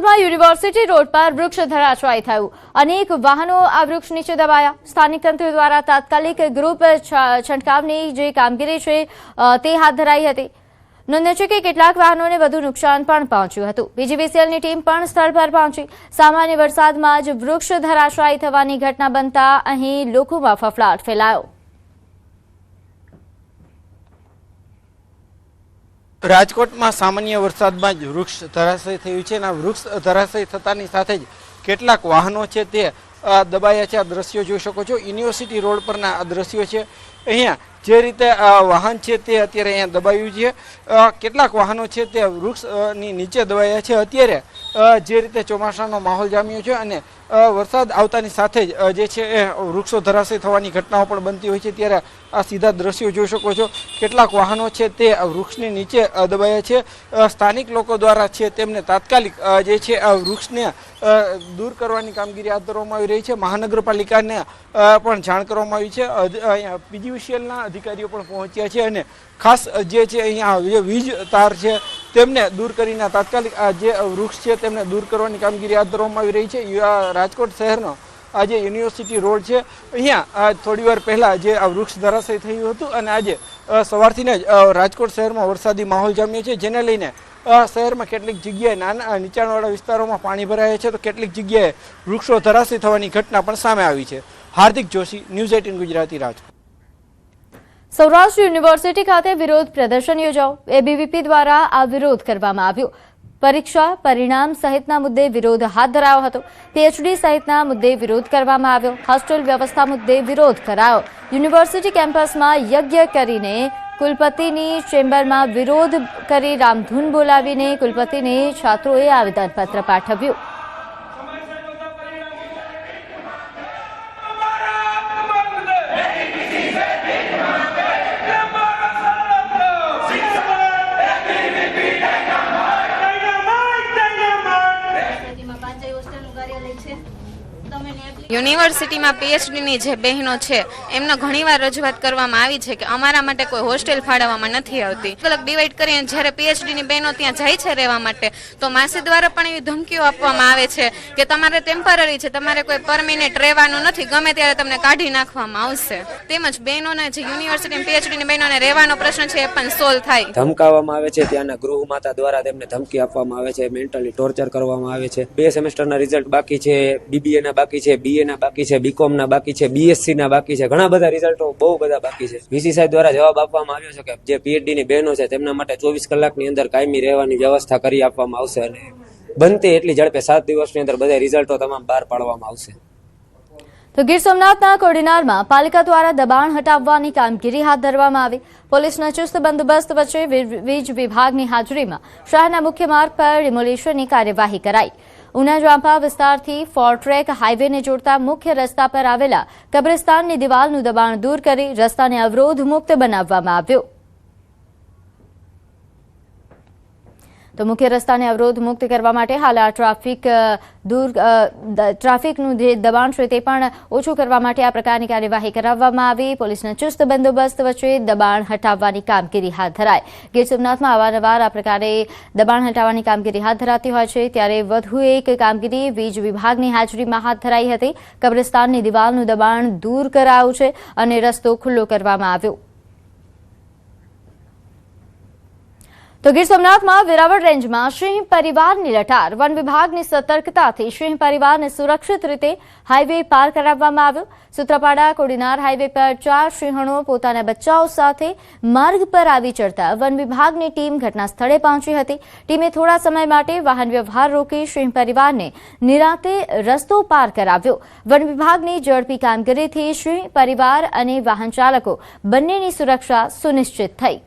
સોમનાથમાં university road પર વૃક્ષ ધરાશાયી થયું। અનેક વાહનો આ વૃક્ષ નીચે દબાયા। સ્થાનિક તંત્ર દ્વારા તાત્કાલિક ગ્રુપ છંટકાવની જે કામગીરી છે તે હાથ ધરાઈ હતી। નોંધ્ય છે કે કેટલાક વાહનોને વધુ નુકસાન પણ પહોંચ્યું હતું। બીજીવીસીએલની ટીમ પણ સ્થળ પર પહોંચી। સામાન્ય વરસાદમાં જ વૃક્ષ ધરાશાયી થવાની ઘટના બનતા અહીં લોકોમાં ફફડાટ ફેલાયો। રાજકોટમાં સામાન્ય વરસાદમાં જ વૃક્ષ ધરાશાયી થયું છે અને વૃક્ષ ધરાશાયી થતાની સાથે જ કેટલાક વાહનો છે તે દબાયા છે। આ દ્રશ્યો જોઈ શકો છો, યુનિવર્સિટી રોડ પરના આ દ્રશ્યો છે। અહીંયા જે રીતે વાહન છે તે અત્યારે અહીંયા દબાયું છે। કેટલાક વાહનો છે તે વૃક્ષની નીચે દબાયા છે। અત્યારે જે રીતે ચોમાસાનો માહોલ જામ્યો છે અને વરસાદ આવતાની સાથે જ જે છે એ વૃક્ષો ધરાશાયી થવાની ઘટનાઓ પણ બનતી હોય છે। ત્યારે આ સીધા દ્રશ્યો જોઈ શકો છો, કેટલાક વાહનો છે તે વૃક્ષની નીચે દબાયા છે। સ્થાનિક લોકો દ્વારા છે તેમને તાત્કાલિક જે છે આ વૃક્ષને દૂર કરવાની કામગીરી હાથ ધરવામાં આવી રહી છે। મહાનગરપાલિકાને પણ જાણ કરવામાં આવી છે। અહીંયા પીજીવીસીએલના અધિકારીઓ પણ પહોંચ્યા છે અને ખાસ જે છે અહીંયા જે વીજ તાર છે તેમને દૂર કરીને તાત્કાલિક આ જે વૃક્ષ છે તેમને દૂર કરવાની કામગીરી હાથ ધરવામાં આવી રહી છે। રાજકોટ શહેરનો આ જે યુનિવર્સિટી રોડ છે અહીંયા થોડી વાર પહેલાં જે આ વૃક્ષ ધરાશાયી થયું હતું અને આજે સવારથી જ રાજકોટ શહેરમાં વરસાદી માહોલ જામ્યો છે, જેને લઈને શહેરમાં કેટલીક જગ્યાએ નાના નીચાણવાળા વિસ્તારોમાં પાણી ભરાયા છે તો કેટલીક જગ્યાએ વૃક્ષો ધરાશાયી થવાની ઘટના પણ સામે આવી છે। હાર્દિક જોશી, ન્યૂઝ 18 ગુજરાતી, રાજકોટ। સૌરાષ્ટ્ર યુનિવર્સિટી ખાતે વિરોધ પ્રદર્શન યોજાયું। એબીવીપી દ્વારા આ વિરોધ કરવામાં આવ્યો। પરીક્ષા પરિણામ સહિતના મુદ્દે વિરોધ હાથ ધરાયો હતો। પીએચડી સહિતના મુદ્દે વિરોધ કરવામાં આવ્યો। હોસ્ટેલ વ્યવસ્થા મુદ્દે વિરોધ કરાયો। યુનિવર્સિટી કેમ્પસમાં યજ્ઞ કરીને કુલપતિની ચેમ્બરમાં વિરોધ કરી રામધૂન બોલાવીને કુલપતિને છાત્રોએ આવેદનપત્ર પાઠવ્યું। યુનિવર્સિટીમાં પીએચડીની જે બહેનો છે એમને ઘણીવાર રજૂઆત કરવામાં આવી છે કે અમારા માટે કોઈ હોસ્ટેલ ફાળવવામાં નથી આવતી। અલગ ડિવાઈડ કરીને જ્યારે પીએચડીની બહેનો ત્યાં જાય છે રહેવા માટે તો માસી દ્વારા પણ એવી ધમકીઓ આપવામાં આવે છે કે તમારે ટેમ્પરરી છે, તમારે કોઈ પરમિનેન્ટ રહેવાનું નથી, ગમે ત્યારે તમને કાઢી નાખવામાં આવશે। તેમજ બહેનોને જે યુનિવર્સિટી પીએચડીની બહેનોને રહેવાનો પ્રશ્ન છે એ પણ સોલ્વ થાય। ધમકાવવામાં આવે છે, ત્યાંના ગૃહમાતા દ્વારા તેમને ધમકી આપવામાં આવે છે, મેન્ટલી ટોર્ચર કરવામાં આવે છે। 2 સેમેસ્ટરના રિઝલ્ટ બાકી છે, બીબીએ ના બાકી છે, બીએ ના બાકી છે, બીકોમ ના બાકી છે, બીએસસી ના બાકી છે, ઘણા બધા રિઝલ્ટો બહુ બધા બાકી છે। વીસી સાહેબ દ્વારા જવાબ આપવામાં આવ્યો છે કે જે પીએચડી ની બહેનો છે તેમના માટે 24 કલાકની અંદર કાયમી રહેવાની વ્યવસ્થા કરી આપવામાં આવશે અને બનતી એટલી ઝડપે 7 દિવસની અંદર બધા રિઝલ્ટો તમામ બહાર પાડવામાં આવશે। તો ગીર સોમનાથના કોડીનારમાં પાલિકા દ્વારા દબાણ હટાવવાની કામગીરી હાથ ધરવામાં આવી। પોલીસના ચુસ્ત બંદોબસ્ત વચ્ચે વીજ વિભાગની હાજરીમાં શહેરના મુખ્ય માર્ગ પર ડિમોલિશનની કાર્યવાહી કરાઈ। ઉના જાંપા વિસ્તારથી ફોરટ્રેક હાઈવેને જોડતા મુખ્ય રસ્તા પર આવેલા કબ્રસ્તાનની દિવાલનું દબાણ દૂર કરી રસ્તાને અવરોધ મુક્ત બનાવવામાં આવ્યો। તો મુખ્ય રસ્તાને અવરોધ મુક્ત કરવા માટે હાલ આ ટ્રાફિકનું જે દબાણ છે તે પણ ઓછું કરવા માટે આ પ્રકારની કાર્યવાહી કરાવવામાં આવી। પોલીસના ચુસ્ત બંદોબસ્ત વચ્ચે દબાણ હટાવવાની કામગીરી હાથ ધરાઈ। ગીર સોમનાથમાં અવારનવાર આ પ્રકારે દબાણ હટાવવાની કામગીરી હાથ ધરાતી હોય છે, ત્યારે વધુ એક કામગીરી વીજ વિભાગની હાજરીમાં હાથ ધરાઈ હતી। કબ્રસ્તાનની દિવાલનું દબાણ દૂર કરાયું છે અને રસ્તો ખુલ્લો કરવામાં આવ્યો। તો ગીર સોમનાથમાં વેરાવળ રેન્જમાં સિંહ પરિવારની લટાર। વન વિભાગની સતર્કતાથી સિંહ પરિવારને સુરક્ષિત રીતે હાઈવે પાર કરાવવામાં આવ્યો। સૂત્રાપાડા કોડીનાર હાઈવે પર 4 સિંહણો પોતાના બચ્ચાઓ સાથે માર્ગ પર આવી ચડતા વન વિભાગની ટીમ ઘટના સ્થળે પહોંચી હતી। ટીમે થોડા સમય માટે વાહન વ્યવહાર રોકી સિંહ પરિવારને નિરાંતે રસ્તો પાર કરાવ્યો। વન વિભાગની ઝડપી કામગીરીથી સિંહ પરિવાર અને વાહન ચાલકો બંનેની સુરક્ષા સુનિશ્ચિત થઈ।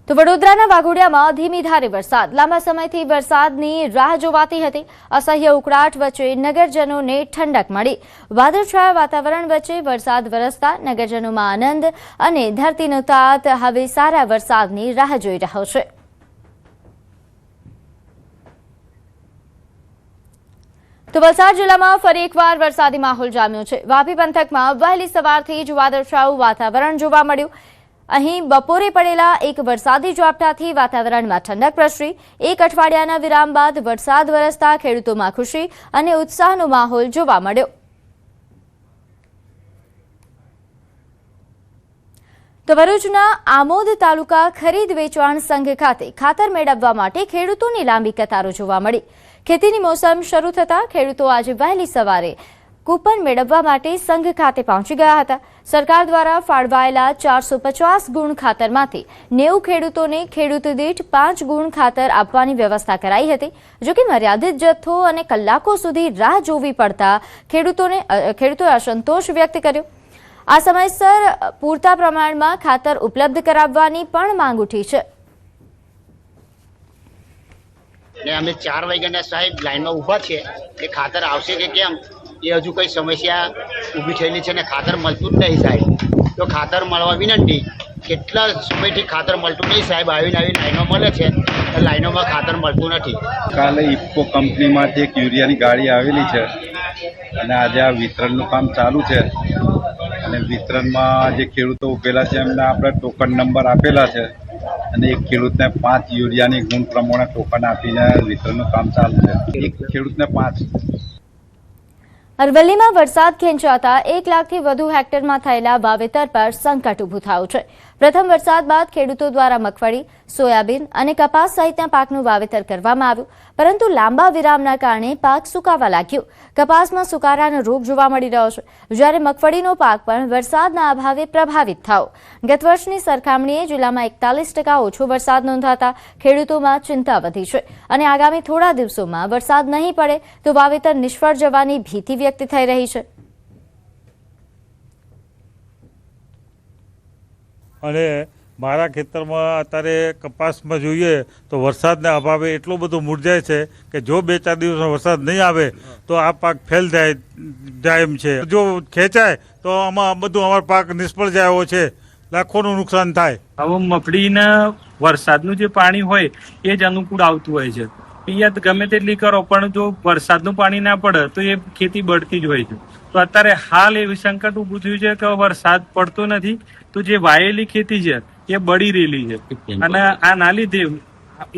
તો વડોદરાના વાઘોડિયામાં ધીમી ધારે વરસાદ। લાંબા સમયથી વરસાદની રાહ જોવાતી હતી। અસહ્ય ઉકળાટ વચ્ચે નગરજનોને ઠંડક મળી। વાદળછાયા વાતાવરણ વચ્ચે વરસાદ વરસતા નગરજનોમાં આનંદ અને ધરતીનો તાત હવે સારા વરસાદની રાહ જોઈ રહ્યો છે। તો વલસાડ જિલ્લામાં ફરી એકવાર વરસાદી માહોલ જામ્યો છે। વાપી પંથકમાં વહેલી સવારથી જ વાદળછાયું વાતાવરણ જોવા મળ્યું। અહીં બપોરે પડેલા એક વરસાદી ઝાપટાથી વાતાવરણમાં ઠંડક પ્રસરી. એક અઠવાડિયાના વિરામ બાદ વરસાદ વરસતા ખેડૂતોમાં ખુશી અને ઉત્સાહનો માહોલ જોવા મળ્યો. તો ભરૂચના આમોદ તાલુકા ખરીદ વેચાણ સંઘ ખાતે ખાતર મેળવવા માટે ખેડૂતોની લાંબી કતારો જોવા મળી. ખેતીની મોસમ શરૂ થતાં ખેડૂતો આજે વહેલી સવારે કૂપન મેળવવા માટે સંઘ ખાતે પહોંચી ગયા હતા. સરકાર દ્વારા ફાળવાયેલા 450 ગુણ ખાતરમાંથી 90 ખેડૂતોને ખેડૂત દીઠ 5 ગુણ ખાતર આપવાની વ્યવસ્થા કરાઈ હતી. જોકે મર્યાદિત જથ્થો અને કલાકો સુધી રાહ જોવી પડતા ખેડૂતોએ અસંતોષ વ્યક્ત કર્યો. આ સમયસર પૂરતા પ્રમાણમાં ખાતર ઉપલબ્ધ કરાવવાની પણ માંગ ઉઠી છે. અમે 4 વાગ્યાના સાહેબ લાઈનમાં ઊભા છે કે ખાતર આવશે કે કેમ એ હજુ કઈ સમસ્યા ઊભી થયેલી છે ને ખાતર મળતું જ નહીં સાહેબ. તો ખાતર મળવા વિનંતી. કેટલા સમયથી ખાતર મળતું નહીં સાહેબ. આવીને લાઈનો મળે છે, લાઈનોમાં ખાતર મળતું નથી. કાલે ઇફકો કંપનીમાંથી એક યુરિયાની ગાડી આવેલી છે અને આજે આ વિતરણનું કામ ચાલુ છે. અને વિતરણમાં જે ખેડૂતો ઉભેલા છે એમને આપણે ટોકન નંબર આપેલા છે અને એક ખેડૂતને 5 યુરિયાની ગુણ પ્રમાણે ટોકન આપીને વિતરણનું કામ ચાલુ છે. એક ખેડૂતને 5. અરવલ્લીમાં વરસાદ ખેંચાતા 1 લાખથી વધુ હેક્ટરમાં થયેલા વાવેતર પર સંકટ ઊભું થયું છે. પ્રથમ વરસાદ બાદ ખેડૂતો દ્વારા મગફળી, સોયાબીન અને કપાસ સહિતના પાકનું વાવેતર કરવામાં આવ્યું, પરંતુ લાંબા વિરામના કારણે પાક સુકાવા લાગ્યો. કપાસમાં સુકારાનો રોગ જોવા મળી રહ્યો છે, જ્યારે મગફળીનો પાક પણ વરસાદના અભાવે પ્રભાવિત થયો. ગત વર્ષની સરખામણીએ જિલ્લામાં 41% ઓછો વરસાદ નોંધાતા ખેડૂતોમાં ચિંતા વધી છે અને આગામી થોડા દિવસોમાં વરસાદ નહીં પડે તો વાવેતર નિષ્ફળ જવાની ભીતિ વ્યક્ત થઈ રહી છે. અને મારા ખેતરમાં અત્યારે કપાસમાં જોઈએ તો વરસાદના અભાવે એટલો બધો મુરઝાય છે કે જો 2-4 દિવસનો વરસાદ નહીં આવે તો આ પાક ફેલ જાય એમ છે. જો ખેંચાય તો આમાં બધું અમારો પાક નિષ્ફળ જાય એવો છે, લાખોનું નુકસાન થાય. હવે મગફળીના વરસાદનું જે પાણી હોય એ જ અનુકૂળ આવતું હોય છે. પિયત ગમે તેટલી કરો પણ જો વરસાદનું પાણી ના પડે તો એ ખેતી બળતી જ હોય છે. તો અત્યારે હાલ એવી સંકટ ઊભું થયું છે કે વરસાદ પડતો નથી તો જે વાયેલી ખેતી છે એ બળી રહેલી છે. અને આના લીધે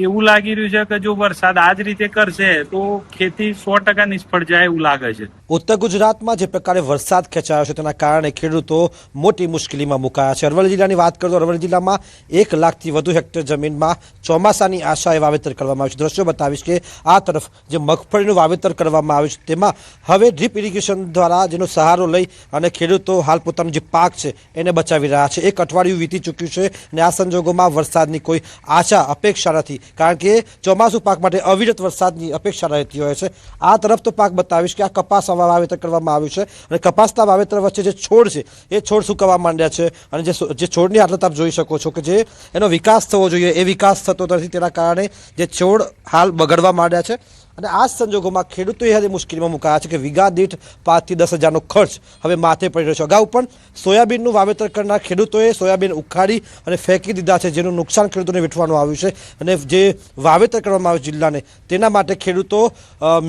એવું લાગી રહ્યું છે કે જો વરસાદ આ જ રીતે કરશે તો ખેતી 100% નિષ્ફળ જાય એવું લાગે છે. ઉત્તર ગુજરાતમાં જે પ્રકારે વરસાદ ખેંચાયો છે તેના કારણે ખેડૂતો મોટી મુશ્કેલીમાં મુકાયા છે. અરવલ્લી જિલ્લાની વાત કરીએ તો અરવલ્લી જિલ્લામાં 1 લાખથી વધુ હેક્ટર જમીનમાં ચોમાસાની આશાએ વાવેતર કરવામાં આવ્યું છે. દ્રશ્યો બતાવીશ કે આ તરફ જે મગફળીનું વાવેતર કરવામાં આવ્યું છે તેમાં હવે ડ્રીપ ઇરિગેશન દ્વારા જેનો સહારો લઈ અને ખેડૂતો હાલ પોતાનો જે પાક છે એને બચાવી રહ્યા છે. 1 અઠવાડિયું વીતી ચૂક્યું છે અને આ સંજોગોમાં વરસાદની કોઈ આશા અપેક્ષા નથી, કારણ કે ચોમાસું પાક માટે અવિરત વરસાદની અપેક્ષા રહેતી હોય છે. આ તરફ તો પાક બતાવીશ કે આ કપાસ વાવેતર કરવામાં આવ્યું છે અને કપાસના વાવેતર વચ્ચે જે છોડ છે એ છોડ સુકાવા માંડ્યા છે અને જે છોડની હાલત આપ જોઈ શકો છો કે જે એનો વિકાસ થવો જોઈએ એ વિકાસ થતો નથી, તેના કારણે જે છોડ હાલ બગડવા માંડ્યા છે. અને આ સંજોગોમાં ખેડૂતોએ હવે મુશ્કેલીમાં મુકાયા છે કે વીઘા દીઠ 5 થી 10 હજારનો ખર્ચ હવે માથે પડી રહ્યો છે. અગાઉ પણ સોયાબીનનું વાવેતર કરનાર ખેડૂતોએ સોયાબીન ઉખાડી અને ફેંકી દીધા છે, જેનું નુકસાન ખેડૂતોને વેઠવાનું આવ્યું છે. અને જે વાવેતર કરવામાં આવ્યું જિલ્લાને તેના માટે ખેડૂતો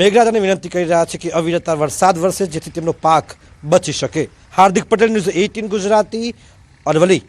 મેઘરાજાને વિનંતી કરી રહ્યા છે કે અવિરત વરસાદ વરસે જેથી તેમનો પાક બચી શકે. હાર્દિક પટેલ, ન્યૂઝ 18 ગુજરાતી, અરવલ્લી.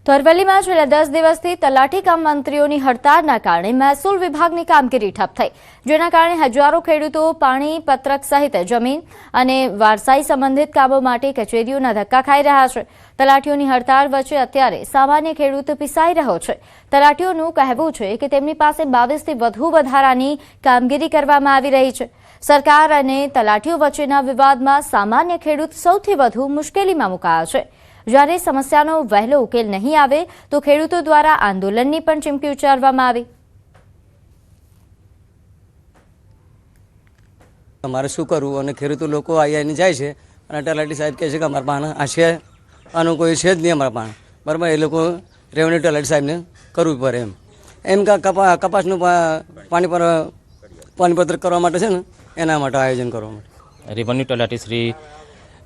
તો અરવલ્લીમાં છેલ્લા 10 દિવસથી તલાટી કમ મંત્રીઓની હડતાળના કારણે મહેસૂલ વિભાગની કામગીરી ઠપ થઈ, જેના કારણે હજારો ખેડૂતો પાણી પત્રક સહિત જમીન અને વારસાઈ સંબંધિત કામો માટે કચેરીઓના ધક્કા ખાઈ રહ્યા છે. તલાટીઓની હડતાળ વચ્ચે અત્યારે સામાન્ય ખેડૂત પીસાઈ રહ્યો છે. તલાટીઓનું કહેવું છે કે તેમની પાસે 22 થી વધુ વધારાની કામગીરી કરવામાં આવી રહી છે. સરકાર અને તલાટીઓ વચ્ચેના વિવાદમાં સામાન્ય ખેડૂત સૌથી વધુ મુશ્કેલીમાં મુકાયો છે. જ્યારે સમસ્યાનો વહેલો ઉકેલ નહીં આવે તો ખેડૂતો દ્વારા આંદોલનની પણ ચીમકી ઉચ્ચારવામાં આવી. અમારે શું કરવું અને ખેડૂતો લોકો આવીને જાય છે અને તલાટી સાહેબ કહે છે કે અમારા પાસે આ છે, આનું કોઈ છે જ નહીં અમારા પાસે, બરાબર. એ લોકો રેવન્યુ તલાટી સાહેબને કરવું પડે એમ કે કપાસનું પાણીપત્ર કરવા માટે છે ને એના માટે આયોજન કરવા માટે રેવન્યુ તલાટી શ્રી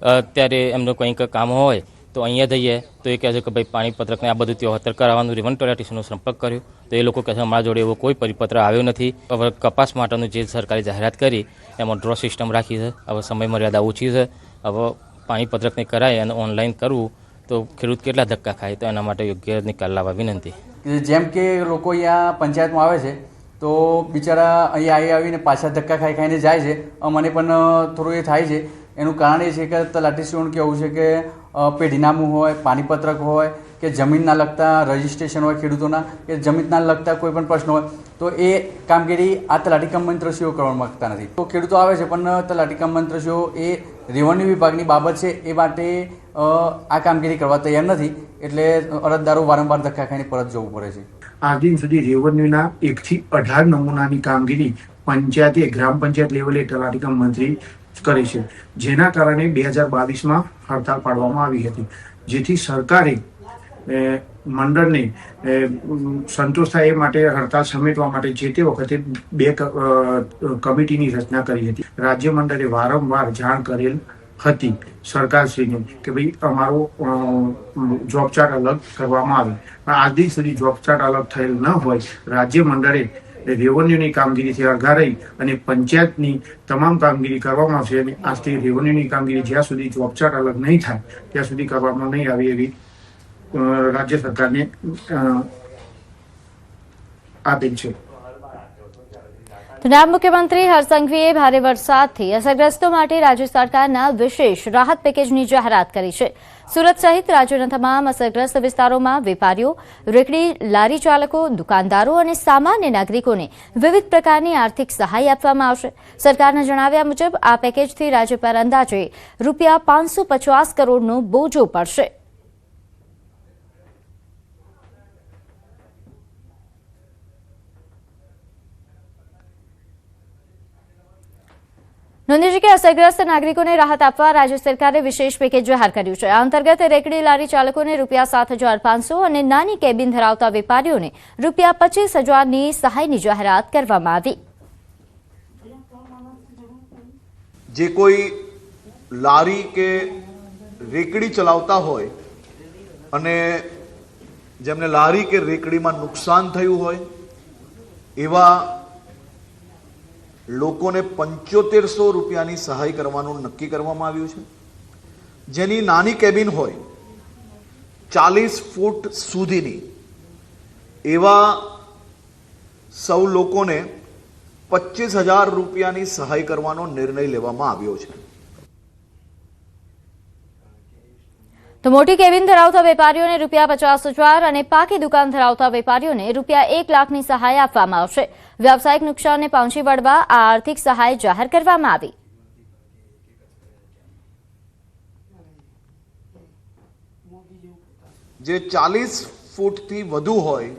અત્યારે એમનું કંઈક કામ હોય તો અહીંયા જઈએ તો એ કહે છે કે ભાઈ પાણીપત્રકને આ બધું ત્યોહત્તર કરાવવાનું રેવન્યુ તલાટીનો સંપર્ક કર્યો તો એ લોકો કહે છે અમારા જોડે એવો કોઈ પરિપત્ર આવ્યો નથી. હવે કપાસ માટેનું જે સરકારે જાહેરાત કરી એમાં ડ્રો સિસ્ટમ રાખી છે. હવે સમય મર્યાદા ઓછી છે. હવે પાણીપત્રકને કરાય અને ઓનલાઈન કરવું તો ખેડૂત કેટલા ધક્કા ખાય, તો એના માટે યોગ્ય નિકાલ લાવવા વિનંતી. જેમ કે લોકો અહીંયા પંચાયતમાં આવે છે તો બિચારા અહીંયા આવીને પાછા ધક્કા ખાઈને જાય છે. મને પણ થોડું એ થાય છે. એનું કારણ એ છે કે તલાટીશ્રીઓનું કહેવું છે કે પેઢીનામું હોય, પાણીપત્રક હોય કે જમીનના લગતા રજિસ્ટ્રેશન હોય ખેડૂતોના, કે જમીનના લગતા કોઈ પણ પ્રશ્ન હોય તો એ કામગીરી આ તલાટી કમ મંત્રીશ્રીઓ કરવા માગતા નથી. તો ખેડૂતો આવે છે પણ તલાટી કમ મંત્રીશ્રીઓ એ રેવન્યુ વિભાગની બાબત છે એ માટે આ કામગીરી કરવા તૈયાર નથી. એટલે અરજદારો વારંવાર ધક્કા ખાઈને પરત જવું પડે છે. આજ દિન સુધી રેવન્યુના 1 થી 18 નમૂનાની કામગીરી પંચાયતે ગ્રામ પંચાયત લેવલે તલાટી કમ મંત્રી કરે છે, જેના કારણે 2022માં હડતાળ પાડવામાં આવી હતી, જેથી સરકારે મંડળને સંતોષ થાય એ માટે હડતાળ સમેટવા માટે જે તે વખતે 2 કમિટીની રચના કરી હતી. રાજ્ય મંડળે વારંવાર જાણ કરેલ હતી સરકારશ્રીને કે ભાઈ અમારો જોબ ચાર્ટ અલગ કરવામાં આવે, પણ આજ દિન સુધી જોબ ચાર્ટ અલગ થયેલ ન હોય. રાજ્ય મંડળે રેવન્યુની કામગીરીથી અળગા રહી અને પંચાયતની તમામ કામગીરી કરવામાં આવશે અને આજથી રેવન્યુની કામગીરી જ્યાં સુધી જોબ ચાર્ટ અલગ નહીં થાય ત્યાં સુધી કરવામાં નહીં આવે એવી રાજ્ય સરકારને આપેલ છે. તો નાયબ મુખ્યમંત્રી હર્ષ સંઘવીએ ભારે વરસાદથી અસરગ્રસ્તો માટે રાજ્ય સરકારના વિશેષ રાહત પેકેજની જાહેરાત કરી છે. સુરત સહિત રાજ્યના તમામ અસરગ્રસ્ત વિસ્તારોમાં વેપારીઓ, રેકડી લારી ચાલકો, દુકાનદારો અને સામાન્ય નાગરિકોને વિવિધ પ્રકારની આર્થિક સહાય આપવામાં આવશે. સરકારના જણાવ્યા મુજબ આ પેકેજથી રાજ્ય પર અંદાજે ₹550 કરોડનો બોજો પડશે. નોંધ્યું છે કે અસરગ્રસ્ત નાગરિકોને રાહત આપવા રાજ્ય સરકારે વિશેષ પેકેજ જાહેર કર્યું છે. આ અંતર્ગત રેકડી લારી ચાલકોને ₹7,500 અને નાની કેબિન ધરાવતા વેપારીઓને ₹25,000ની સહાયની જાહેરાત કરવામાં આવી. જે કોઈ લારી કે રેકડી ચલાવતા હોય અને જેમને લારી કે રેકડીમાં નુકસાન થયું હોય એવા લોકોને ₹7500ની સહાય કરવાનું નક્કી કરવામાં આવ્યું છે. જેની નાની કેબિન હોય 40 ફૂટ સુધીની એવા સૌ લોકોને ₹25,000ની સહાય કરવાનો નિર્ણય લેવામાં આવ્યો છે. તો મોટી કેબિન ધરાવતા વેપારીઓને ₹50,000 અને પાકી દુકાન ધરાવતા વેપારીઓને ₹1 લાખની સહાય આપવામાં આવશે. વ્યાવસાયિક નુકસાનને પહોંચી વળવા આ આર્થિક સહાય જાહેર કરવામાં આવી. જે 40 ફૂટથી વધુ હોય